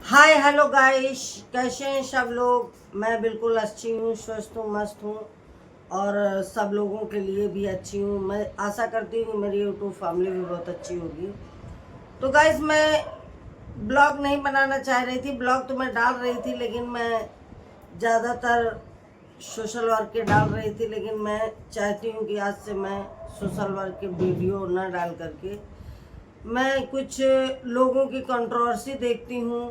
Hi hello guys, कैसे हैं सब लोग। मैं बिल्कुल अच्छी हूँ, स्वस्थ हूँ, मस्त हूँ और सब लोगों के लिए भी अच्छी हूँ। मैं आशा करती हूँ कि मेरी यूट्यूब फैमिली भी बहुत अच्छी होगी। तो गाइस, मैं ब्लॉग नहीं बनाना चाह रही थी। ब्लॉग तो मैं डाल रही थी, लेकिन मैं ज़्यादातर सोशल वर्क के डाल रही थी। लेकिन मैं चाहती हूँ कि आज से मैं सोशल वर्क के वीडियो ना डाल करके मैं कुछ लोगों की कंट्रोवर्सी देखती हूँ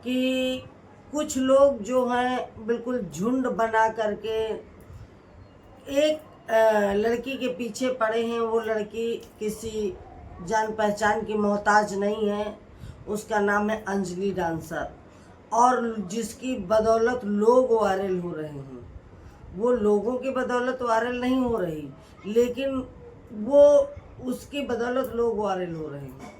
कि कुछ लोग जो हैं बिल्कुल झुंड बना करके एक लड़की के पीछे पड़े हैं। वो लड़की किसी जान पहचान की मोहताज नहीं है। उसका नाम है अंजलि डांसर, और जिसकी बदौलत लोग वायरल हो रहे हैं। वो लोगों की बदौलत वायरल नहीं हो रही, लेकिन वो उसकी बदौलत लोग वायरल हो रहे हैं।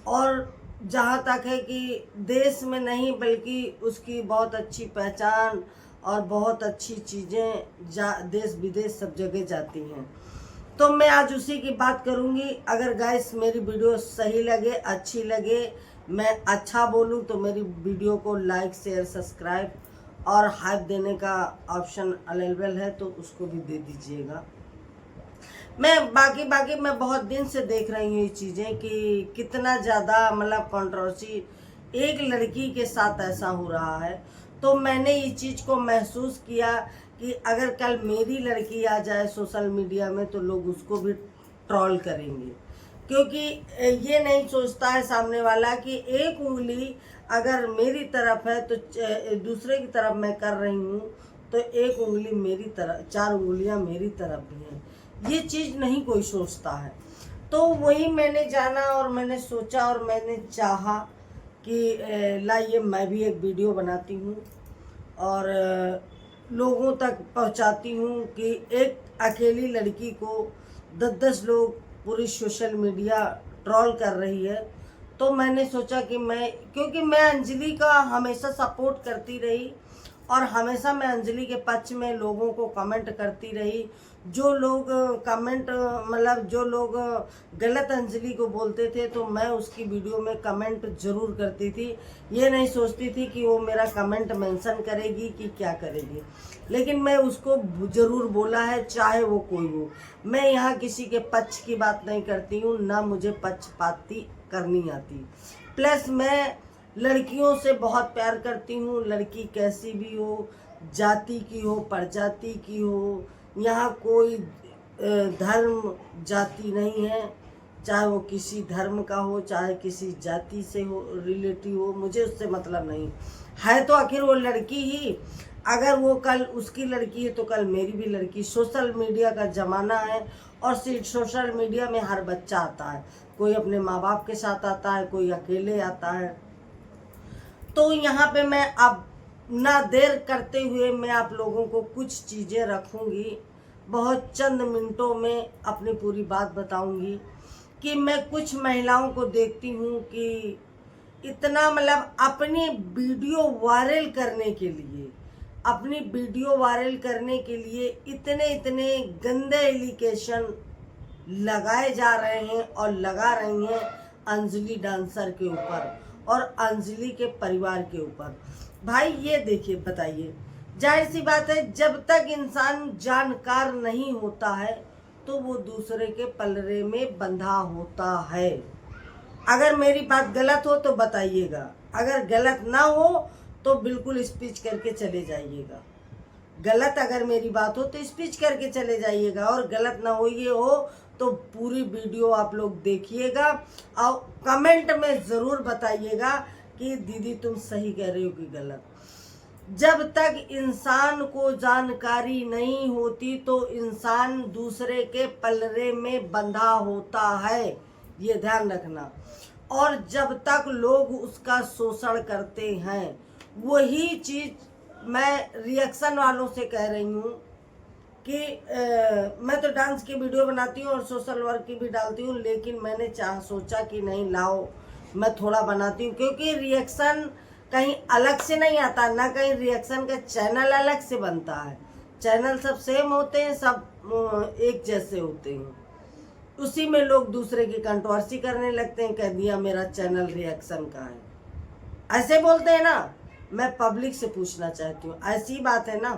और जहाँ तक है कि देश में नहीं बल्कि उसकी बहुत अच्छी पहचान और बहुत अच्छी चीज़ें देश विदेश सब जगह जाती हैं। तो मैं आज उसी की बात करूंगी। अगर गाइस मेरी वीडियो सही लगे, अच्छी लगे, मैं अच्छा बोलूं, तो मेरी वीडियो को लाइक शेयर सब्सक्राइब और हाइप देने का ऑप्शन अवेलेबल है, तो उसको भी दे दीजिएगा। मैं बाकी मैं बहुत दिन से देख रही हूँ ये चीज़ें कि कितना ज़्यादा मतलब कंट्रोवर्सी एक लड़की के साथ ऐसा हो रहा है। तो मैंने इस चीज़ को महसूस किया कि अगर कल मेरी लड़की आ जाए सोशल मीडिया में तो लोग उसको भी ट्रोल करेंगे, क्योंकि ये नहीं सोचता है सामने वाला कि एक उंगली अगर मेरी तरफ है तो दूसरे की तरफ मैं कर रही हूँ, तो एक उंगली मेरी तरफ, चार उंगलियां मेरी तरफ भी हैं। ये चीज़ नहीं कोई सोचता है। तो वही मैंने जाना और मैंने सोचा और मैंने चाहा कि लाइए मैं भी एक वीडियो बनाती हूँ और लोगों तक पहुँचाती हूँ कि एक अकेली लड़की को 10-10 लोग पूरी सोशल मीडिया ट्रोल कर रही है। तो मैंने सोचा कि मैं, क्योंकि मैं अंजलि का हमेशा सपोर्ट करती रही और हमेशा मैं अंजलि के पक्ष में लोगों को कमेंट करती रही। जो लोग कमेंट मतलब जो लोग गलत अंजलि को बोलते थे तो मैं उसकी वीडियो में कमेंट जरूर करती थी। ये नहीं सोचती थी कि वो मेरा कमेंट मेंशन करेगी कि क्या करेगी, लेकिन मैं उसको जरूर बोला है, चाहे वो कोई हो। मैं यहाँ किसी के पक्ष की बात नहीं करती हूँ, ना मुझे पक्षपाती करनी आती। प्लस मैं लड़कियों से बहुत प्यार करती हूँ, लड़की कैसी भी हो, जाति की हो, प्रजाति की हो, यहाँ कोई धर्म जाति नहीं है। चाहे वो किसी धर्म का हो, चाहे किसी जाति से हो, रिलेटिव हो, मुझे उससे मतलब नहीं है। तो आखिर वो लड़की ही, अगर वो कल उसकी लड़की है तो कल मेरी भी लड़की। सोशल मीडिया का ज़माना है और सिर्फ सोशल मीडिया में हर बच्चा आता है। कोई अपने माँ बाप के साथ आता है, कोई अकेले आता है। तो यहाँ पे मैं अब ना देर करते हुए मैं आप लोगों को कुछ चीज़ें रखूँगी, बहुत चंद मिनटों में अपनी पूरी बात बताऊँगी कि मैं कुछ महिलाओं को देखती हूँ कि इतना मतलब अपनी वीडियो वायरल करने के लिए, अपनी वीडियो वायरल करने के लिए इतने इतने गंदे एलिगेशन लगाए जा रहे हैं और लगा रही हैं अंजलि डांसर के ऊपर और अंजलि के परिवार के ऊपर। भाई ये देखिए, बताइए, जाहिर सी बात है, जब तक इंसान जानकार नहीं होता है तो वो दूसरे के पलड़े में बंधा होता है। अगर मेरी बात गलत हो तो बताइएगा, अगर गलत ना हो तो बिल्कुल स्पीच करके चले जाइएगा। गलत अगर मेरी बात हो तो स्पीच करके चले जाइएगा, और गलत ना हो ये हो तो पूरी वीडियो आप लोग देखिएगा और कमेंट में ज़रूर बताइएगा कि दीदी तुम सही कह रही हो कि गलत। जब तक इंसान को जानकारी नहीं होती तो इंसान दूसरे के पलड़े में बंधा होता है, ये ध्यान रखना। और जब तक लोग उसका शोषण करते हैं, वही चीज़ मैं रिएक्शन वालों से कह रही हूँ कि मैं तो डांस की वीडियो बनाती हूँ और सोशल वर्क की भी डालती हूँ, लेकिन मैंने सोचा कि नहीं, लाओ मैं थोड़ा बनाती हूँ, क्योंकि रिएक्शन कहीं अलग से नहीं आता, ना कहीं रिएक्शन का चैनल अलग से बनता है। चैनल सब सेम होते हैं, सब एक जैसे होते हैं। उसी में लोग दूसरे की कंट्रोवर्सी करने लगते हैं, कह दिया मेरा चैनल रिएक्शन का है। ऐसे बोलते हैं ना, मैं पब्लिक से पूछना चाहती हूँ, ऐसी बात है ना।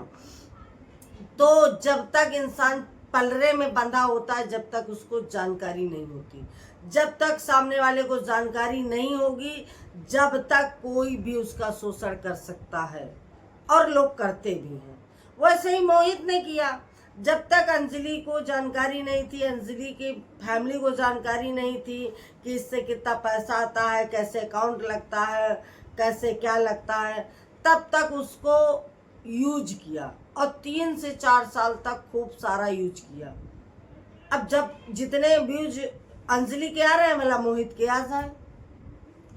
तो जब तक इंसान पलरे में बंधा होता है, जब तक उसको जानकारी नहीं होती, जब तक सामने वाले को जानकारी नहीं होगी, जब तक कोई भी उसका शोषण कर सकता है, और लोग करते भी हैं। वैसे ही मोहित ने किया। जब तक अंजलि को जानकारी नहीं थी, अंजलि की फैमिली को जानकारी नहीं थी कि इससे कितना पैसा आता है, कैसे अकाउंट लगता है, कैसे क्या लगता है, तब तक उसको यूज किया, और 3 से 4 साल तक खूब सारा यूज किया। अब जब जितने व्यूज अंजलि के आ रहे हैं, मतलब मोहित के आ जाए,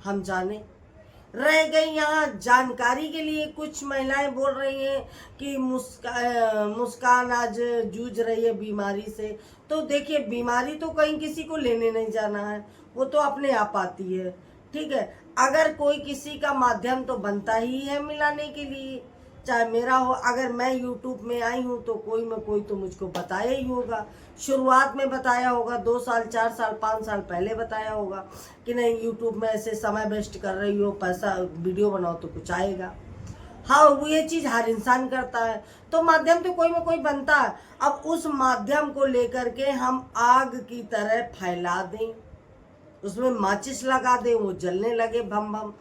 हम जाने। रह गई यहाँ जानकारी के लिए, कुछ महिलाएं बोल रही हैं कि मुस्कान आज जूझ रही है बीमारी से। तो देखिए, बीमारी तो कहीं किसी को लेने नहीं जाना है, वो तो अपने आप आती है, ठीक है। अगर कोई किसी का माध्यम तो बनता ही है मिलाने के लिए, चाहे मेरा हो। अगर मैं यूट्यूब में आई हूँ तो कोई में कोई तो मुझको बताया ही होगा, शुरुआत में बताया होगा, 2 साल 4 साल 5 साल पहले बताया होगा कि नहीं यूट्यूब में ऐसे समय वेस्ट कर रही हो, पैसा वीडियो बनाओ तो कुछ आएगा। हाँ, वो ये चीज़ हर इंसान करता है, तो माध्यम तो कोई में कोई बनता है। अब उस माध्यम को लेकर के हम आग की तरह फैला दें, उसमें माचिस लगा दें, वो जलने लगे भम भम,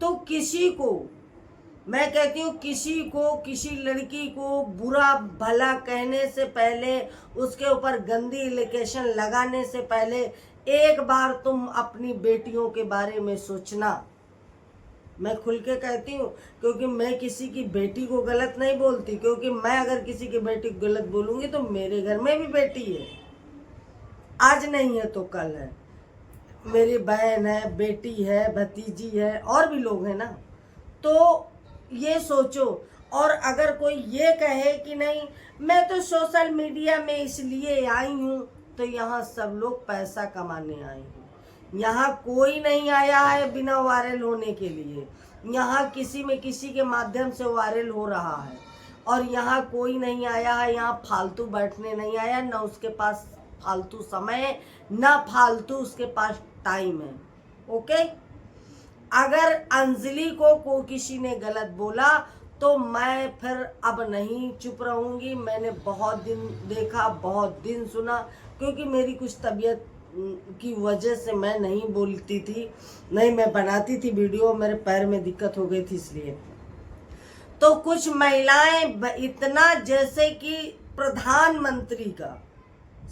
तो किसी को, मैं कहती हूँ, किसी को, किसी लड़की को बुरा भला कहने से पहले, उसके ऊपर गंदी एलिगेशन लगाने से पहले, एक बार तुम अपनी बेटियों के बारे में सोचना। मैं खुल के कहती हूँ, क्योंकि मैं किसी की बेटी को गलत नहीं बोलती, क्योंकि मैं अगर किसी की बेटी को गलत बोलूँगी तो मेरे घर में भी बेटी है, आज नहीं है तो कल है, मेरी बहन है, बेटी है, भतीजी है, और भी लोग हैं ना। तो ये सोचो। और अगर कोई ये कहे कि नहीं मैं तो सोशल मीडिया में इसलिए आई हूँ, तो यहाँ सब लोग पैसा कमाने आए हैं। यहाँ कोई नहीं आया है बिना वायरल होने के लिए, यहाँ किसी में किसी के माध्यम से वायरल हो रहा है। और यहाँ कोई नहीं आया है यहाँ फालतू बैठने नहीं आया, ना उसके पास फालतू समय है, ना फालतू उसके पास टाइम है। ओके, अगर अंजलि को किसी ने गलत बोला तो मैं फिर अब नहीं चुप रहूँगी। मैंने बहुत दिन देखा, बहुत दिन सुना, क्योंकि मेरी कुछ तबीयत की वजह से मैं नहीं बोलती थी, नहीं मैं बनाती थी वीडियो, मेरे पैर में दिक्कत हो गई थी इसलिए। तो कुछ महिलाएं इतना, जैसे कि प्रधानमंत्री का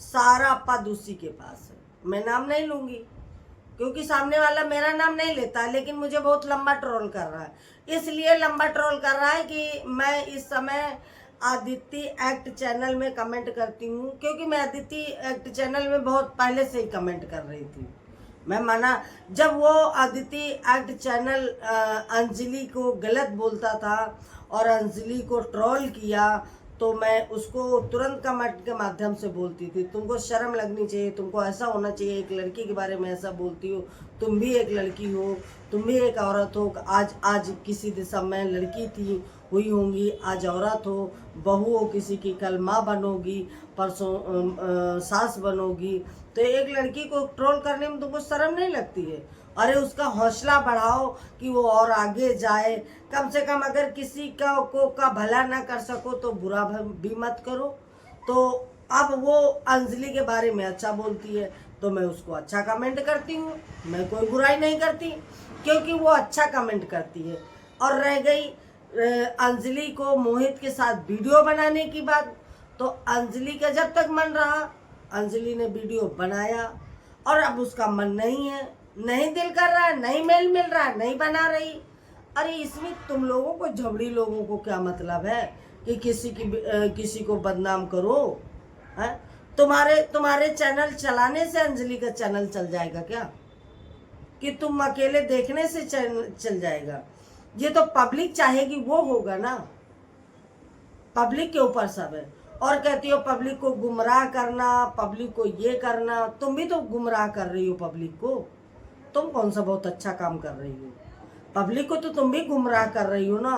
सारा पद उसी के पास है, मैं नाम नहीं लूँगी क्योंकि सामने वाला मेरा नाम नहीं लेता, लेकिन मुझे बहुत लंबा ट्रोल कर रहा है। इसलिए लंबा ट्रोल कर रहा है कि मैं इस समय आदित्य एक्ट चैनल में कमेंट करती हूँ, क्योंकि मैं आदित्य एक्ट चैनल में बहुत पहले से ही कमेंट कर रही थी। मैं माना जब वो आदित्य एक्ट चैनल अंजलि को गलत बोलता था और अंजलि को ट्रोल किया, तो मैं उसको तुरंत कमेंट के माध्यम से बोलती थी, तुमको शर्म लगनी चाहिए, तुमको ऐसा होना चाहिए, एक लड़की के बारे में ऐसा बोलती हो, तुम भी एक लड़की हो, तुम भी एक औरत हो। आज किसी दिशा में लड़की थी हुई होंगी, आज औरत हो, बहू हो किसी की, कल माँ बनोगी, परसों सास बनोगी। तो एक लड़की को ट्रोल करने में तुमको शर्म नहीं लगती है? अरे उसका हौसला बढ़ाओ कि वो और आगे जाए। कम से कम अगर किसी का भला ना कर सको तो बुरा भी मत करो। तो अब वो अंजलि के बारे में अच्छा बोलती है तो मैं उसको अच्छा कमेंट करती हूँ, मैं कोई बुराई नहीं करती, क्योंकि वो अच्छा कमेंट करती है। और रह गई अंजलि को मोहित के साथ वीडियो बनाने की बात, तो अंजलि का जब तक मन रहा अंजलि ने वीडियो बनाया, और अब उसका मन नहीं है, नहीं दिल कर रहा है, नहीं मेल मिल रहा है, नहीं बना रही। अरे इसमें तुम लोगों को, झबड़ी लोगों को क्या मतलब है कि किसी को बदनाम करो? है तुम्हारे चैनल चलाने से अंजलि का चैनल चल जाएगा क्या? कि तुम अकेले देखने से चैनल चल जाएगा? ये तो पब्लिक चाहेगी वो होगा ना, पब्लिक के ऊपर सब है। और कहती हो पब्लिक को गुमराह करना, पब्लिक को ये करना, तुम भी तो गुमराह कर रही हो पब्लिक को। तुम कौन सा बहुत अच्छा काम कर रही हो? पब्लिक को तो तुम भी गुमराह कर रही हो ना।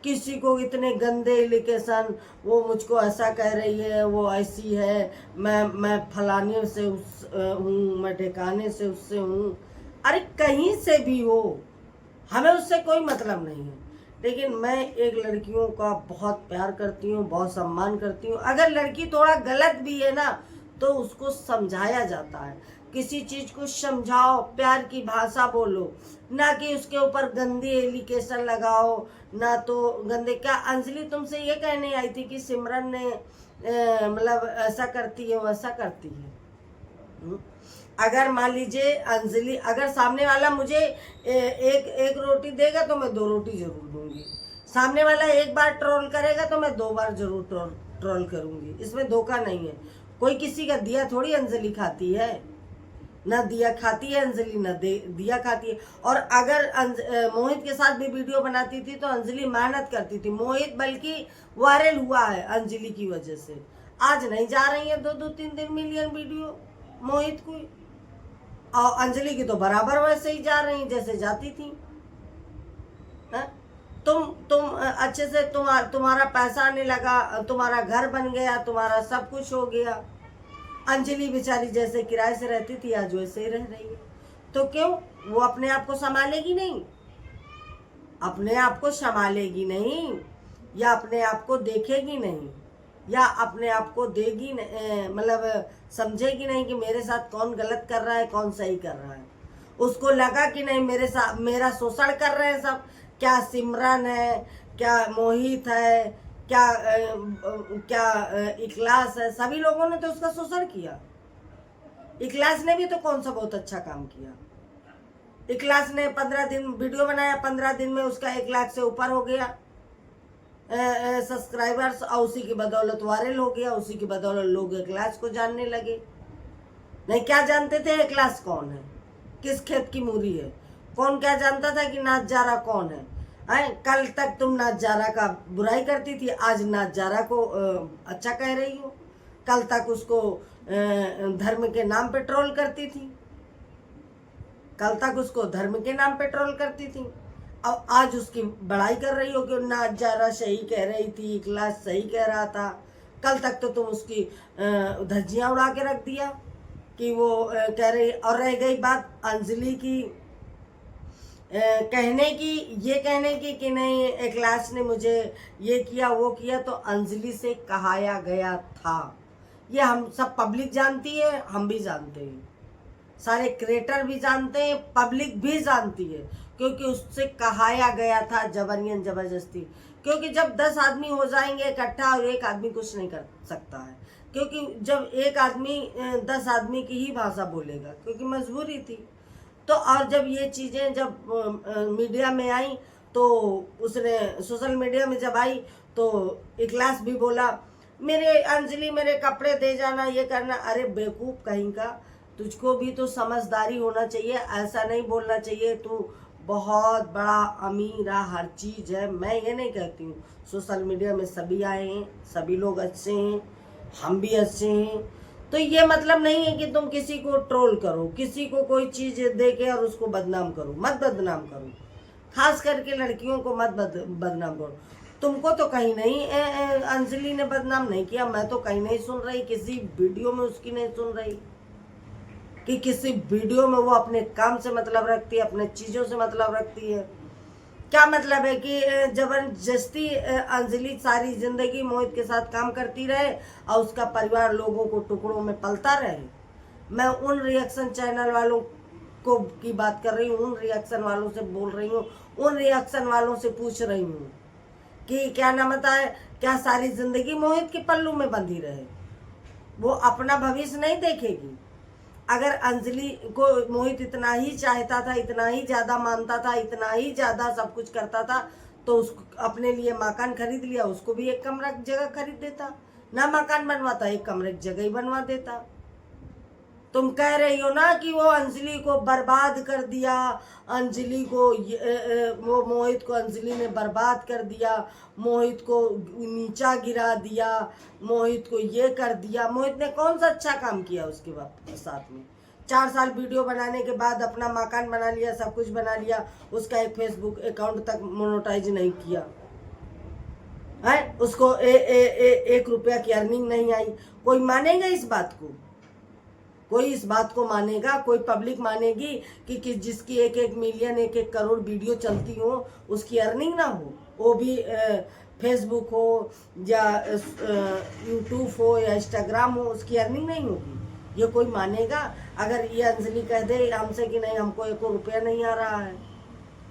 किसी को इतने गंदे एलिगेशन, वो मुझको ऐसा कह रही है, वो ऐसी है, मैं फलाने से उस हूँ, मैं ठिकाने से उससे हूँ। अरे कहीं से भी हो, हमें उससे कोई मतलब नहीं है। लेकिन मैं एक लड़कियों का बहुत प्यार करती हूँ, बहुत सम्मान करती हूँ। अगर लड़की थोड़ा गलत भी है ना तो उसको समझाया जाता है। किसी चीज़ को समझाओ, प्यार की भाषा बोलो, ना कि उसके ऊपर गंदी एलिगेशन लगाओ। ना तो गंदे क्या, अंजलि तुमसे ये कहने आई थी कि सिमरन ने मतलब ऐसा करती है वैसा करती है। अगर मान लीजिए अंजलि, अगर सामने वाला मुझे एक एक रोटी देगा तो मैं 2 रोटी जरूर दूंगी। सामने वाला एक बार ट्रोल करेगा तो मैं 2 बार जरूर ट्रोल करूंगी। इसमें धोखा नहीं है। कोई किसी का दिया थोड़ी अंजलि खाती है, ना दिया खाती है अंजलि, ना दिया खाती है। और अगर मोहित के साथ भी वीडियो बनाती थी तो अंजलि मेहनत करती थी। मोहित बल्कि वायरल हुआ है अंजलि की वजह से। आज नहीं जा रही है 2-3 मिलियन वीडियो मोहित को, और अंजलि की तो बराबर वैसे ही जा रही जैसे जाती थी। है? तुम अच्छे से तुम्हारा पैसा आने लगा, तुम्हारा घर बन गया, तुम्हारा सब कुछ हो गया। अंजलि बेचारी जैसे किराए से रहती थी आज वैसे ही रह रही है। तो क्यों वो अपने आप को संभालेगी नहीं? अपने आप को संभालेगी नहीं, या अपने आप को देखेगी नहीं, या अपने आप को देगी मतलब समझेगी नहीं कि मेरे साथ कौन गलत कर रहा है कौन सही कर रहा है। उसको लगा कि नहीं मेरे साथ मेरा शोषण कर रहे हैं सब। क्या सिमरन है, क्या मोहित है, क्या इखलास है, सभी लोगों ने तो उसका शोषण किया। इखलास ने भी तो कौन सा बहुत अच्छा काम किया। इखलास ने 15 दिन वीडियो बनाया, 15 दिन में उसका 1 लाख से ऊपर हो गया सब्सक्राइबर्स, और उसी की बदौलत वायरल हो गया। उसी की बदौलत लोग इखलास को जानने लगे। नहीं क्या जानते थे इखलास कौन है, किस खेत की मूरी है? कौन क्या जानता था कि नाज़ारा कौन है? कल तक तुम नाज़ारा का बुराई करती थी, आज नाज़ारा को अच्छा कह रही हो। कल तक उसको धर्म के नाम पे ट्रोल करती थी, कल तक उसको धर्म के नाम पे ट्रोल करती थी, अब आज उसकी बड़ाई कर रही हो कि नाज़ारा सही कह रही थी, इखलास सही कह रहा था। कल तक तो तुम उसकी धज्जियाँ उड़ा के रख दिया कि वो कह रही। और रह गई बात अंजलि की कहने की, ये कहने की कि नहीं इखलास ने मुझे ये किया वो किया, तो अंजलि से कहाया गया था। ये हम सब पब्लिक जानती है, हम भी जानते हैं, सारे क्रिएटर भी जानते हैं, पब्लिक भी जानती है, क्योंकि उससे कहाया गया था जबरन जबरदस्ती। क्योंकि जब 10 आदमी हो जाएंगे इकट्ठा और एक आदमी कुछ नहीं कर सकता है, क्योंकि जब एक आदमी 10 आदमी की ही भाषा बोलेगा, क्योंकि मजबूरी थी। तो और जब ये चीज़ें जब मीडिया में आई तो उसने सोशल मीडिया में जब आई तो इखलास भी बोला मेरे अंजलि मेरे कपड़े दे जाना, ये करना। अरे बेवकूफ़ कहीं का, तुझको भी तो समझदारी होना चाहिए, ऐसा नहीं बोलना चाहिए। तू बहुत बड़ा अमीर है, हर चीज़ है, मैं ये नहीं कहती हूँ। सोशल मीडिया में सभी आए हैं, सभी लोग अच्छे हैं, हम भी अच्छे हैं। तो ये मतलब नहीं है कि तुम किसी को ट्रोल करो, किसी को कोई चीज़ दे के और उसको बदनाम करो। मत बदनाम करो, खास करके लड़कियों को मत बदनाम करो। तुमको तो कहीं नहीं अंजलि ने बदनाम नहीं किया, मैं तो कहीं नहीं सुन रही, किसी वीडियो में उसकी नहीं सुन रही कि किसी वीडियो में वो अपने काम से मतलब रखती है, अपने चीज़ों से मतलब रखती है। क्या मतलब है कि जबरदस्ती अंजलि सारी जिंदगी मोहित के साथ काम करती रहे और उसका परिवार लोगों को टुकड़ों में पलता रहे? मैं उन रिएक्शन चैनल वालों को की बात कर रही हूँ, उन रिएक्शन वालों से बोल रही हूँ, उन रिएक्शन वालों से पूछ रही हूँ कि क्या नाम होता है, क्या सारी जिंदगी मोहित के पल्लू में बंधी रहे? वो अपना भविष्य नहीं देखेगी? अगर अंजलि को मोहित इतना ही चाहता था, इतना ही ज़्यादा मानता था, इतना ही ज़्यादा सब कुछ करता था, तो उसको अपने लिए मकान खरीद लिया, उसको भी एक कमरा जगह खरीद देता, ना मकान बनवाता, एक कमरे की जगह ही बनवा देता। तुम कह रही हो ना कि वो अंजलि को बर्बाद कर दिया, अंजलि को वो मोहित को अंजलि ने बर्बाद कर दिया, मोहित को नीचा गिरा दिया, मोहित को ये कर दिया। मोहित ने कौन सा अच्छा काम किया उसके साथ में? 4 साल वीडियो बनाने के बाद अपना मकान बना लिया, सब कुछ बना लिया, उसका एक फेसबुक अकाउंट तक मोनेटाइज नहीं किया है, उसको 1 रुपया की अर्निंग नहीं आई। कोई मानेगा इस बात को? कोई इस बात को मानेगा, कोई पब्लिक मानेगी कि जिसकी 1-1 मिलियन 1-1 करोड़ वीडियो चलती हो उसकी अर्निंग ना हो, वो भी फेसबुक हो या यूट्यूब हो या इंस्टाग्राम हो, उसकी अर्निंग नहीं होगी? ये कोई मानेगा? अगर ये अंजलि कह दे हमसे कि नहीं हमको 1 रुपया नहीं आ रहा है,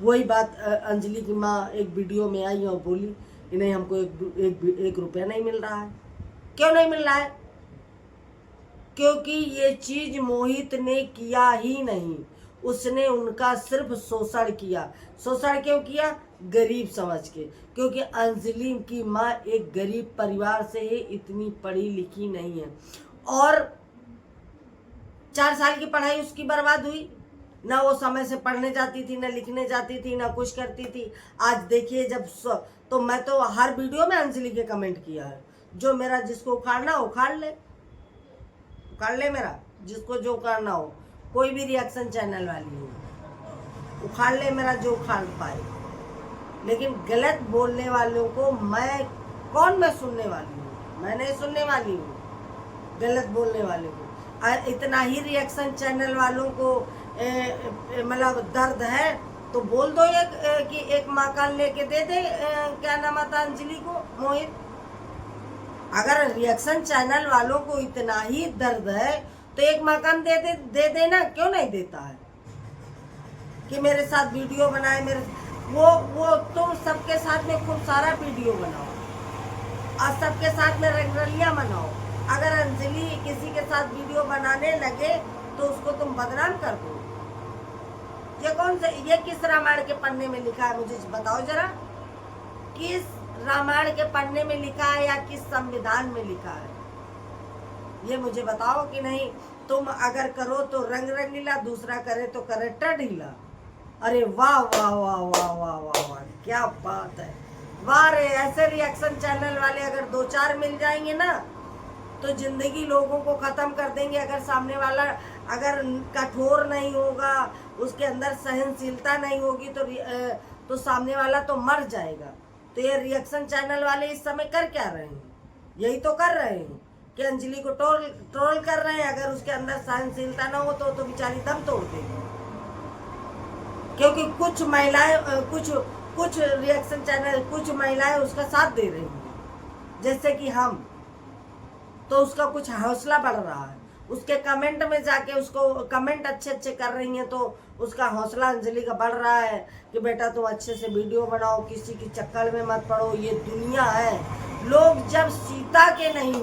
वही बात अंजलि की माँ एक वीडियो में आई और बोली कि नहीं हमको एक रुपया नहीं मिल रहा है। क्यों नहीं मिल रहा है? क्योंकि ये चीज मोहित ने किया ही नहीं, उसने उनका सिर्फ शोषण किया। शोषण क्यों किया? गरीब समझ के, क्योंकि अंजलि की माँ एक गरीब परिवार से है, इतनी पढ़ी लिखी नहीं है, और 4 साल की पढ़ाई उसकी बर्बाद हुई। ना वो समय से पढ़ने जाती थी, ना लिखने जाती थी, ना कुछ करती थी। आज देखिए तो मैं तो हर वीडियो में अंजलि के कमेंट किया है, जो मेरा जिसको उखाड़ना उखाड़ ले, उखाड़ ले, मेरा जिसको जो उखाड़ना हो, कोई भी रिएक्शन चैनल वाली हो उखाड़ ले मेरा जो उखाड़ पाए। लेकिन गलत बोलने वालों को मैं सुनने वाली हूँ? मैं नहीं सुनने वाली हूँ गलत बोलने वाले को। इतना ही रिएक्शन चैनल वालों को मतलब दर्द है तो बोल दो कि एक मकान लेके दे दे, क्या नाम आता अंजलि को, मोहित। अगर रिएक्शन चैनल वालों को इतना ही दर्द है तो एक मकान दे देना, क्यों नहीं देता है? कि मेरे साथ वीडियो बनाए, मेरे वो तुम सबके साथ में खूब सारा वीडियो बनाओ और सबके साथ में रंगरलियां मनाओ। अगर अंजलि किसी के साथ वीडियो बनाने लगे तो उसको तुम बदनाम कर दो। ये किस रामायण के पन्ने में लिखा है? मुझे बताओ जरा, किस रामायण के पन्ने में लिखा है या किस संविधान में लिखा है? ये मुझे बताओ कि नहीं। तुम अगर करो तो रंग रंगीला, दूसरा करे तो करे ढीला। अरे वाह वाह वाह वाह वाह वाह वाह, क्या बात है, वाह रे। ऐसे रिएक्शन चैनल वाले अगर 2-4 मिल जाएंगे ना तो जिंदगी लोगों को खत्म कर देंगे। अगर सामने वाला अगर कठोर नहीं होगा, उसके अंदर सहनशीलता नहीं होगी तो सामने वाला तो मर जाएगा। तो ये रिएक्शन चैनल वाले इस समय कर क्या रहे हैं? यही तो कर रहे हैं कि अंजलि को ट्रोल कर रहे हैं। अगर उसके अंदर सहनशीलता ना हो तो बेचारी दम तोड़ देगी। क्योंकि कुछ महिलाएं, कुछ रिएक्शन चैनल, कुछ महिलाएं उसका साथ दे रही हैं, जैसे कि हम, तो उसका कुछ हौसला बढ़ रहा है। उसके कमेंट में जाके उसको कमेंट अच्छे कर रही हैं तो उसका हौसला अंजलि का बढ़ रहा है कि बेटा तुम अच्छे से वीडियो बनाओ, किसी की चक्कर में मत पड़ो। ये दुनिया है। लोग जब सीता के नहीं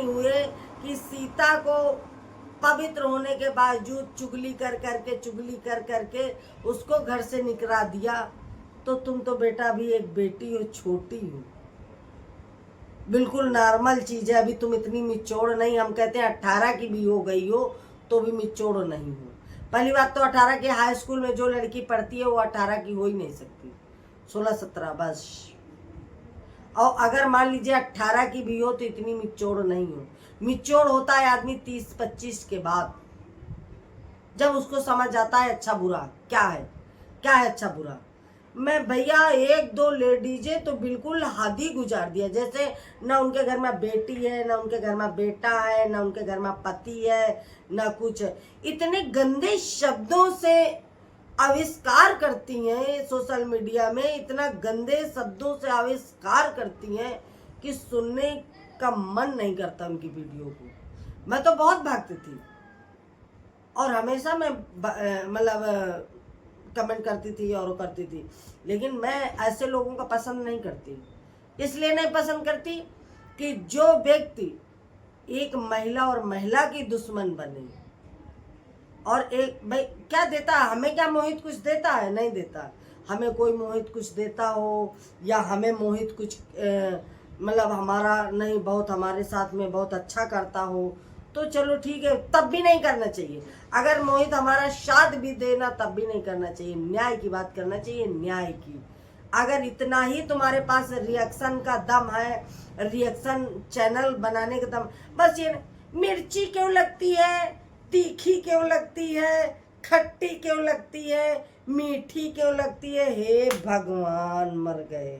हुए कि सीता को पवित्र होने के बावजूद चुगली कर करके उसको घर से निकला दिया, तो तुम तो बेटा भी एक बेटी हो, छोटी हो, बिल्कुल नॉर्मल चीज़ है। अभी तुम इतनी मिच्योर नहीं, हम कहते हैं 18 की भी हो गई हो तो भी मिच्योर नहीं हो। पहली बात तो 18 के हाई स्कूल में जो लड़की पढ़ती है वो 18 की हो ही नहीं सकती, 16-17 बस। और अगर मान लीजिए 18 की भी हो तो इतनी मिच्योर नहीं हो। मिच्योर होता है आदमी 30-25 के बाद, जब उसको समझ आता है अच्छा बुरा क्या है अच्छा बुरा। मैं भैया 1-2 लेडीजें तो बिल्कुल हद ही गुजार दिया, जैसे ना उनके घर में बेटी है, ना उनके घर में बेटा है, ना उनके घर में पति है, ना कुछ। इतने गंदे शब्दों से आविष्कार करती हैं सोशल मीडिया में, इतना गंदे शब्दों से आविष्कार करती हैं कि सुनने का मन नहीं करता उनकी वीडियो को। मैं तो बहुत भागती थी और हमेशा मैं मतलब कमेंट करती थी और करती थी, लेकिन मैं ऐसे लोगों का पसंद नहीं करती। इसलिए नहीं पसंद करती कि जो व्यक्ति एक महिला और महिला की दुश्मन बने, और एक भाई क्या देता है हमें? क्या मोहित कुछ देता है? नहीं देता। हमें कोई मोहित कुछ देता हो या हमें मोहित कुछ मतलब हमारा नहीं, बहुत हमारे साथ में बहुत अच्छा करता हो तो चलो ठीक है, तब भी नहीं करना चाहिए। अगर मोहित हमारा साथ भी देना तब भी नहीं करना चाहिए। न्याय की बात करना चाहिए, न्याय की। अगर इतना ही तुम्हारे पास रिएक्शन का दम है, रिएक्शन चैनल बनाने का दम, बस ये मिर्ची क्यों लगती है, तीखी क्यों लगती है, खट्टी क्यों लगती है, मीठी क्यों लगती है, हे भगवान मर गए।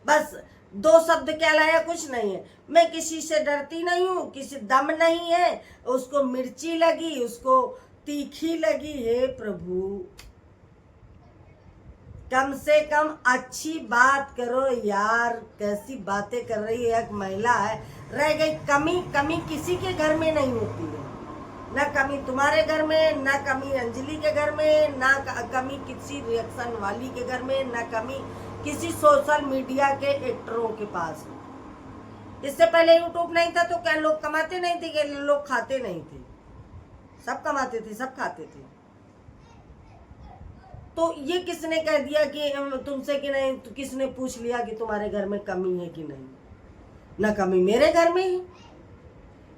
बस दो शब्द के अलावा कुछ नहीं है। मैं किसी से डरती नहीं हूँ, किसी दम नहीं है। उसको मिर्ची लगी, उसको तीखी लगी। हे प्रभु, कम से कम अच्छी बात करो यार। कैसी बातें कर रही है, एक महिला है। रह गई कमी, कमी किसी के घर में नहीं होती है। ना कमी तुम्हारे घर में, ना कमी अंजलि के घर में, ना कमी किसी रिएक्शन वाली के घर में, ना कमी किसी सोशल मीडिया के एक्टरों के पास। इससे पहले यूट्यूब नहीं था तो क्या लोग कमाते नहीं थे? क्या लोग खाते नहीं थे? सब कमाते थे, सब खाते थे। तो ये किसने कह दिया कि तुमसे कि नहीं? तो किसने पूछ लिया कि तुम्हारे घर में कमी है कि नहीं? ना कमी मेरे घर में है,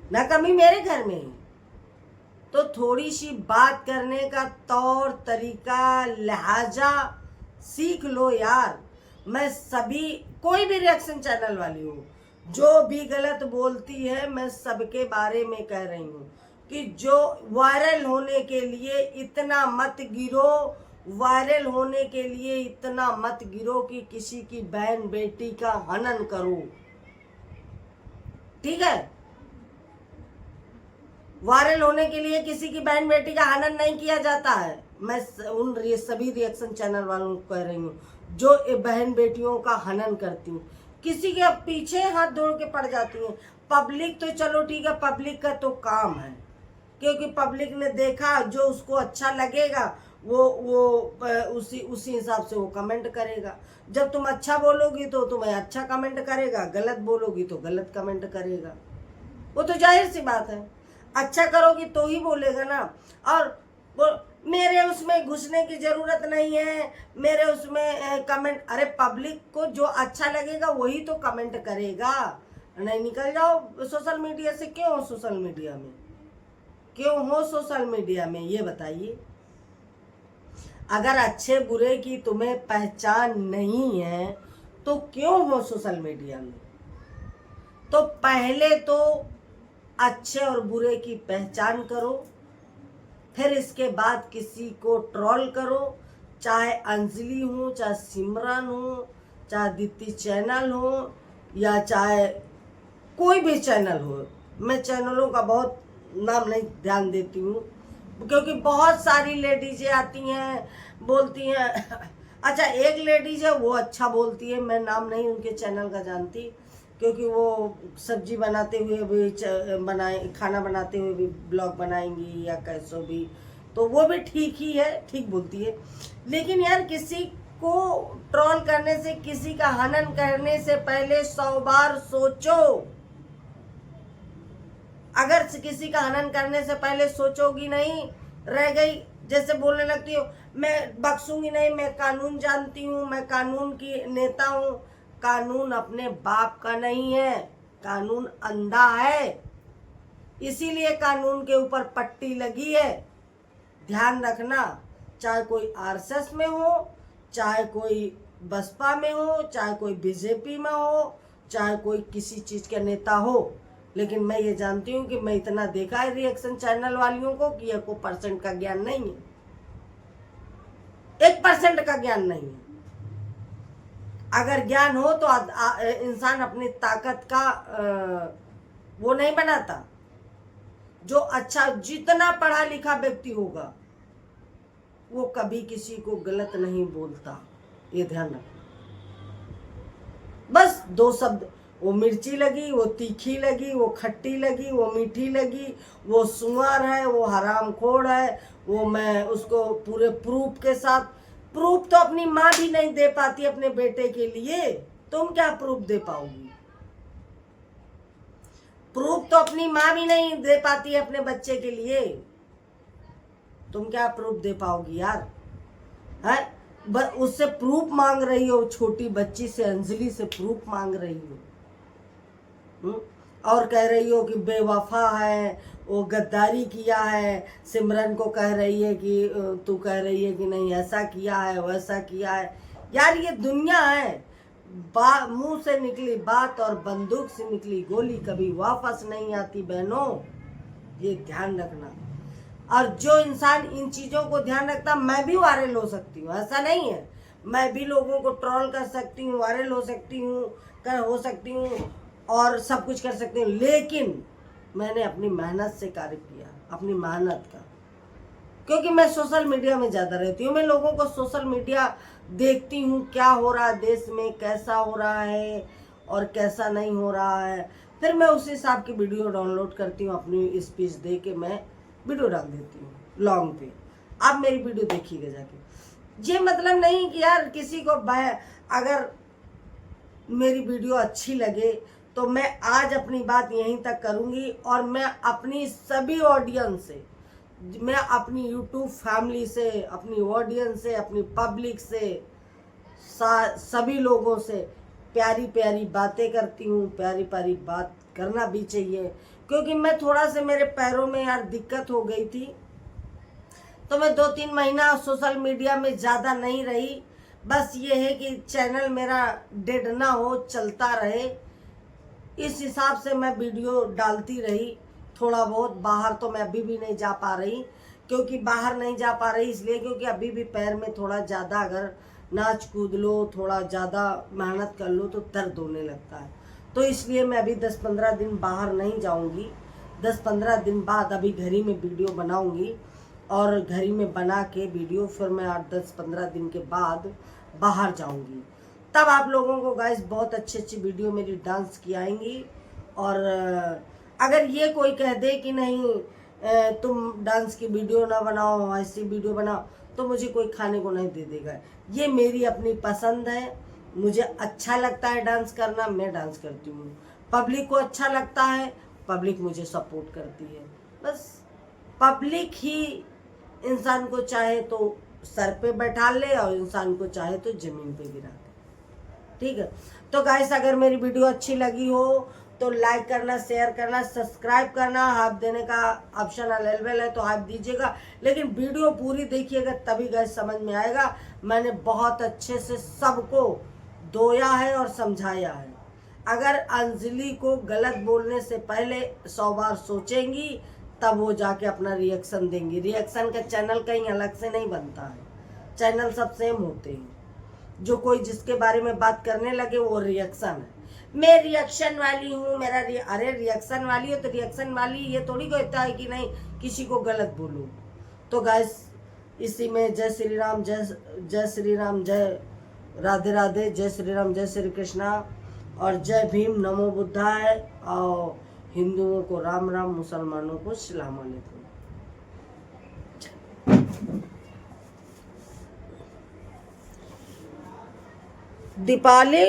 ना कमी मेरे घर में है। तो थोड़ी सी बात करने का तौर तरीका, लहजा सीख लो यार। मैं सभी, कोई भी रिएक्शन चैनल वाली हूँ, जो भी गलत बोलती है, मैं सबके बारे में कह रही हूँ कि जो वायरल होने के लिए इतना मत गिरो, वायरल होने के लिए इतना मत गिरो कि किसी की बहन बेटी का हनन करो। ठीक है? वायरल होने के लिए किसी की बहन बेटी का हनन नहीं किया जाता है। मैं उन सभी रिएक्शन चैनल वालों को कह रही हूँ जो बहन बेटियों का हनन करती हूँ, किसी के पीछे हाथ जोड़ के पड़ जाती हैं। पब्लिक तो चलो ठीक है, पब्लिक का तो काम है, क्योंकि पब्लिक ने देखा जो उसको अच्छा लगेगा वो उसी हिसाब से वो कमेंट करेगा। जब तुम अच्छा बोलोगी तो तुम्हें अच्छा कमेंट करेगा, गलत बोलोगी तो गलत कमेंट करेगा। वो तो जाहिर सी बात है। अच्छा करोगी तो ही बोलेगा ना। और वो मेरे उसमें घुसने की जरूरत नहीं है, मेरे उसमें कमेंट, अरे पब्लिक को जो अच्छा लगेगा वही तो कमेंट करेगा। नहीं, निकल जाओ सोशल मीडिया से। क्यों हो सोशल मीडिया में? क्यों हो सोशल मीडिया में, ये बताइए। अगर अच्छे बुरे की तुम्हें पहचान नहीं है तो क्यों हो सोशल मीडिया में? तो पहले तो अच्छे और बुरे की पहचान करो, फिर इसके बाद किसी को ट्रोल करो। चाहे अंजलि हो, चाहे सिमरन हो, चाहे दीप्ति चैनल हो, या चाहे कोई भी चैनल हो। मैं चैनलों का बहुत नाम नहीं ध्यान देती हूँ, क्योंकि बहुत सारी लेडीजें आती हैं, बोलती हैं। अच्छा, एक लेडीज है वो अच्छा बोलती है, मैं नाम नहीं उनके चैनल का जानती, क्योंकि वो सब्जी बनाते हुए भी खाना बनाते हुए भी ब्लॉग बनाएंगी या कैसो भी, तो वो भी ठीक ही है, ठीक बोलती है। लेकिन यार, किसी को ट्रोल करने से, किसी का हनन करने से पहले 100 बार सोचो। अगर किसी का हनन करने से पहले सोचोगी नहीं, रह गई, जैसे बोलने लगती हो मैं बख्शूंगी नहीं, मैं कानून जानती हूँ, मैं कानून की नेता हूँ। कानून अपने बाप का नहीं है, कानून अंधा है, इसीलिए कानून के ऊपर पट्टी लगी है। ध्यान रखना, चाहे कोई आरएसएस में हो, चाहे कोई बसपा में हो, चाहे कोई बीजेपी में हो, चाहे कोई किसी चीज का नेता हो। लेकिन मैं ये जानती हूँ कि मैं इतना देखा है रिएक्शन चैनल वालियों को कि ये कोई % का ज्ञान नहीं है, 1% का ज्ञान नहीं है। अगर ज्ञान हो तो इंसान अपनी ताकत का वो नहीं बनाता। जो अच्छा, जितना पढ़ा लिखा व्यक्ति होगा वो कभी किसी को गलत नहीं बोलता, ये ध्यान रखना। बस 2 शब्द, वो मिर्ची लगी, वो तीखी लगी, वो खट्टी लगी, वो मीठी लगी, वो सुअर है, वो हरामखोर है, वो मैं उसको पूरे प्रूफ के साथ, प्रूफ तो अपनी माँ भी नहीं दे पाती अपने बेटे के लिए, तुम क्या प्रूफ दे पाओगी? प्रूफ तो अपनी माँ भी नहीं दे पाती है अपने बच्चे के लिए, तुम क्या प्रूफ दे पाओगी यार? है, उससे प्रूफ मांग रही हो, छोटी बच्ची से, अंजलि से प्रूफ मांग रही हो। और कह रही हो कि बेवफा है, वो गद्दारी किया है। सिमरन को कह रही है कि तू कह रही है कि नहीं ऐसा किया है, वैसा किया है। यार, ये दुनिया है, मुंह से निकली बात और बंदूक से निकली गोली कभी वापस नहीं आती बहनों, ये ध्यान रखना। और जो इंसान इन चीजों को ध्यान रखता, मैं भी वायरल हो सकती हूँ, ऐसा नहीं है। मैं भी लोगों को ट्रोल कर सकती हूँ, वायरल हो सकती हूँ, हो सकती हूँ और सब कुछ कर सकती हूँ, लेकिन मैंने अपनी मेहनत से कार्य किया, अपनी मेहनत का। क्योंकि मैं सोशल मीडिया में ज़्यादा रहती हूँ, मैं लोगों को सोशल मीडिया देखती हूँ, क्या हो रहा है देश में, कैसा हो रहा है और कैसा नहीं हो रहा है, फिर मैं उस हिसाब की वीडियो डाउनलोड करती हूँ, अपनी स्पीच दे के मैं वीडियो डाल देती हूँ लॉन्ग पे। आप मेरी वीडियो देखिएगा जाके। ये मतलब नहीं कि यार किसी को अगर मेरी वीडियो अच्छी लगे तो मैं आज अपनी बात यहीं तक करूँगी, और मैं अपनी सभी ऑडियंस से, मैं अपनी यूट्यूब फैमिली से, अपनी ऑडियंस से, अपनी पब्लिक से, सभी लोगों से प्यारी प्यारी बातें करती हूँ। प्यारी प्यारी बात करना भी चाहिए, क्योंकि मैं थोड़ा से मेरे पैरों में यार दिक्कत हो गई थी, तो मैं 2-3 महीना सोशल मीडिया में ज़्यादा नहीं रही। बस ये है कि चैनल मेरा डेड ना हो, चलता रहे, इस हिसाब से मैं वीडियो डालती रही। थोड़ा बहुत बाहर तो मैं अभी भी नहीं जा पा रही, क्योंकि बाहर नहीं जा पा रही इसलिए क्योंकि अभी भी पैर में थोड़ा ज़्यादा, अगर नाच कूद लो, थोड़ा ज़्यादा मेहनत कर लो तो दर्द होने लगता है। तो इसलिए मैं अभी 10-15 दिन बाहर नहीं जाऊंगी। 10-15 दिन बाद अभी घर ही में वीडियो बनाऊंगी, और घर ही में बना के वीडियो फिर मैं 8-10-15 दिन के बाद बाहर जाऊंगी। तब आप लोगों को गाइस बहुत अच्छी अच्छी वीडियो मेरी डांस की आएंगी। और अगर ये कोई कह दे कि नहीं तुम डांस की वीडियो ना बनाओ, ऐसी वीडियो बनाओ, तो मुझे कोई खाने को नहीं दे देगा। ये मेरी अपनी पसंद है, मुझे अच्छा लगता है डांस करना, मैं डांस करती हूँ। पब्लिक को अच्छा लगता है, पब्लिक मुझे सपोर्ट करती है। बस पब्लिक ही इंसान को चाहे तो सर पे बैठा ले और इंसान को चाहे तो जमीन पे गिरा दे। ठीक है, तो गाइस अगर मेरी वीडियो अच्छी लगी हो तो लाइक करना, शेयर करना, सब्सक्राइब करना, हाथ देने का ऑप्शन अवेलेबल है तो हाथ दीजिएगा, लेकिन वीडियो पूरी देखिएगा तभी गाइस समझ में आएगा। मैंने बहुत अच्छे से सबको दोया है और समझाया है। अगर अंजलि को गलत बोलने से पहले 100 बार सोचेंगी तब वो जाके अपना रिएक्शन देंगी। रिएक्शन का चैनल कहीं अलग से नहीं बनता है, चैनल सब सेम होते हैं। जो कोई जिसके बारे में बात करने लगे वो रिएक्शन है, मैं रिएक्शन वाली हूँ, मेरा अरे रिएक्शन वाली हो तो रिएक्शन वाली, ये थोड़ी कहता है कि नहीं किसी को गलत बोलो। तो गाइस इसी में जय श्री राम, जय श्री राम, जय राधे राधे, जय श्री राम, जय श्री कृष्णा, और जय भीम, नमो बुद्धाय। और हिंदुओं को राम राम, मुसलमानों को सलाम अलैकुम। दीपावली